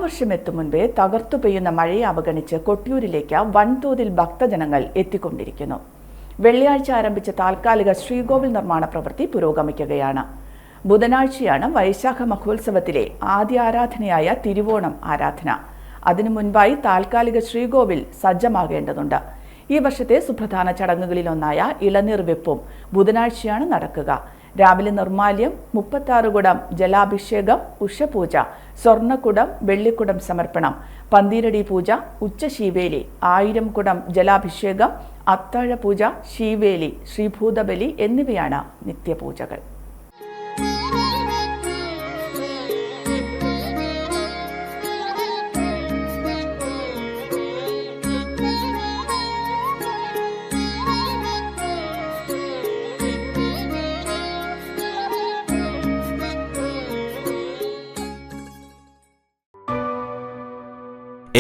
കാലവർഷം എത്തും മുൻപേ തകർത്തു പെയ്യുന്ന മഴയെ അവഗണിച്ച് കൊട്ടിയൂരിലേക്ക് വൻതോതിൽ ഭക്തജനങ്ങൾ എത്തിക്കൊണ്ടിരിക്കുന്നു. വെള്ളിയാഴ്ച ആരംഭിച്ച താൽക്കാലിക ശ്രീകോവിൽ നിർമ്മാണ പ്രവൃത്തി പുരോഗമിക്കുകയാണ്. ബുധനാഴ്ചയാണ് വൈശാഖ മഹോത്സവത്തിലെ ആദ്യ ആരാധനയായ തിരുവോണം ആരാധന. അതിനു മുൻപായി താൽക്കാലിക ശ്രീകോവിൽ സജ്ജമാകേണ്ടതുണ്ട്. ഈ വർഷത്തെ സുപ്രധാന ചടങ്ങുകളിലൊന്നായ ഇളനീർ വെപ്പും ബുധനാഴ്ചയാണ് നടക്കുക. രാവിലെ നിർമ്മാല്യം, 36 കുടം ജലാഭിഷേകം, ഉഷപൂജ, സ്വർണ്ണക്കുടം, വെള്ളിക്കുടം സമർപ്പണം, പന്തീരടി പൂജ, ഉച്ചശീവേലി, 1000 കുടം ജലാഭിഷേകം, അത്താഴപൂജ, ശീവേലി, ശ്രീഭൂതബലി എന്നിവയാണ് നിത്യപൂജകൾ.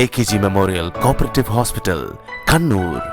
AKG Memorial Cooperative Hospital, Kannur.